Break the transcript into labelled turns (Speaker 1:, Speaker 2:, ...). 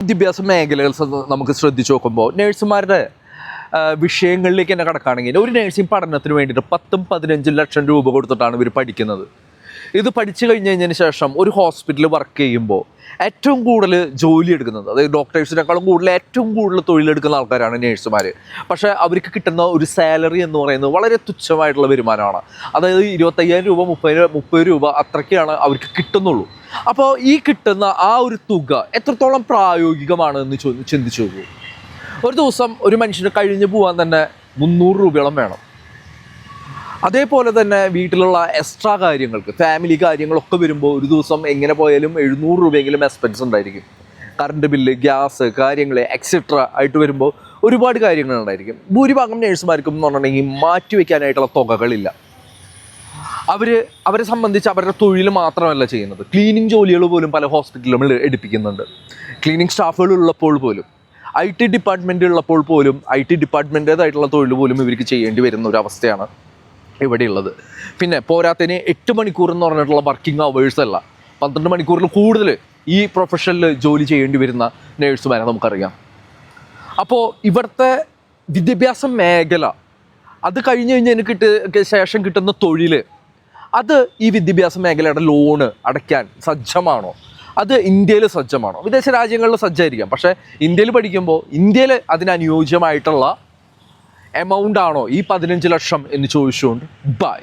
Speaker 1: വിദ്യാഭ്യാസ മേഖലകൾ നമുക്ക് ശ്രദ്ധിച്ച് നോക്കുമ്പോൾ നഴ്സുമാരുടെ വിഷയങ്ങളിലേക്ക് തന്നെ കിടക്കുകയാണെങ്കിൽ ഒരു നഴ്സിംഗ് പഠനത്തിന് വേണ്ടിയിട്ട് 10-15 ലക്ഷം രൂപ കൊടുത്തിട്ടാണ് ഇവർ പഠിക്കുന്നത്. ഇത് പഠിച്ചു കഴിഞ്ഞതിന് ശേഷം ഒരു ഹോസ്പിറ്റലിൽ വർക്ക് ചെയ്യുമ്പോൾ ഏറ്റവും കൂടുതൽ ജോലി എടുക്കുന്നത്, അതായത് ഡോക്ടേഴ്സിനേക്കാളും ഏറ്റവും കൂടുതൽ തൊഴിലെടുക്കുന്ന ആൾക്കാരാണ് നേഴ്സുമാർ. പക്ഷേ അവർക്ക് കിട്ടുന്ന ഒരു സാലറി എന്ന് പറയുന്നത് വളരെ തുച്ഛമായിട്ടുള്ള വരുമാനമാണ്. അതായത് 25,000 രൂപ 30 രൂപ അത്രയ്ക്കാണ് അവർക്ക് കിട്ടുന്നുള്ളൂ. അപ്പോൾ ഈ കിട്ടുന്ന ആ ഒരു തുക എത്രത്തോളം പ്രായോഗികമാണ് എന്ന് ചിന്തിച്ചു നോക്കൂ. ഒരു ദിവസം ഒരു മനുഷ്യന് കഴിഞ്ഞു പോകാൻ തന്നെ 300 രൂപയോളം വേണം. അതേപോലെ തന്നെ വീട്ടിലുള്ള എക്സ്ട്രാ കാര്യങ്ങൾക്ക്, ഫാമിലി കാര്യങ്ങളൊക്കെ വരുമ്പോൾ ഒരു ദിവസം എങ്ങനെ പോയാലും 700 രൂപയെങ്കിലും എക്സ്പെൻസ് ഉണ്ടായിരിക്കും. കറണ്ട് ബില്ല്, ഗ്യാസ് കാര്യങ്ങൾ എക്സെട്ര ആയിട്ട് വരുമ്പോൾ ഒരുപാട് കാര്യങ്ങളുണ്ടായിരിക്കും. ഭൂരിഭാഗം നേഴ്സുമാർക്കും എന്ന് പറഞ്ഞിട്ടുണ്ടെങ്കിൽ മാറ്റി വയ്ക്കാനായിട്ടുള്ള തുകകളില്ല. അവരെ സംബന്ധിച്ച് അവരുടെ തൊഴിൽ മാത്രമല്ല ചെയ്യുന്നത്, ക്ലീനിങ് ജോലികൾ പോലും പല ഹോസ്പിറ്റലുകളിൽ എടുപ്പിക്കുന്നുണ്ട്. ക്ലീനിങ് സ്റ്റാഫുകൾ ഉള്ളപ്പോൾ പോലും, IT ഡിപ്പാർട്ട്മെൻറ്റ് ഉള്ളപ്പോൾ പോലും IT ഡിപ്പാർട്ട്മെൻറ്റേതായിട്ടുള്ള തൊഴിൽ പോലും ഇവർക്ക് ചെയ്യേണ്ടി വരുന്ന ഒരു അവസ്ഥയാണ് ഇവിടെയുള്ളത്. പിന്നെ പോരാത്തതിന് 8 മണിക്കൂർ എന്ന് പറഞ്ഞിട്ടുള്ള വർക്കിംഗ് അവേഴ്സ് അല്ല, 12 മണിക്കൂറിൽ കൂടുതൽ ഈ പ്രൊഫഷനിൽ ജോലി ചെയ്യേണ്ടി വരുന്ന നേഴ്സുമാരെ നമുക്കറിയാം. അപ്പോൾ ഇവിടുത്തെ വിദ്യാഭ്യാസ മേഖല, അത് കഴിഞ്ഞ് കഴിഞ്ഞതിന് ശേഷം കിട്ടുന്ന തൊഴിൽ, അത് ഈ വിദ്യാഭ്യാസ മേഖലയുടെ ലോണ് അടയ്ക്കാൻ സജ്ജമാണോ? അത് ഇന്ത്യയിൽ സജ്ജമാണോ? വിദേശ രാജ്യങ്ങളിൽ സജ്ജമായിരിക്കാം, പക്ഷേ ഇന്ത്യയിൽ പഠിക്കുമ്പോൾ ഇന്ത്യയിൽ അതിനനുയോജ്യമായിട്ടുള്ള എമൗണ്ട് ആണോ ഈ 15 ലക്ഷം എന്ന് ചോദിച്ചുകൊണ്ട് ബൈ.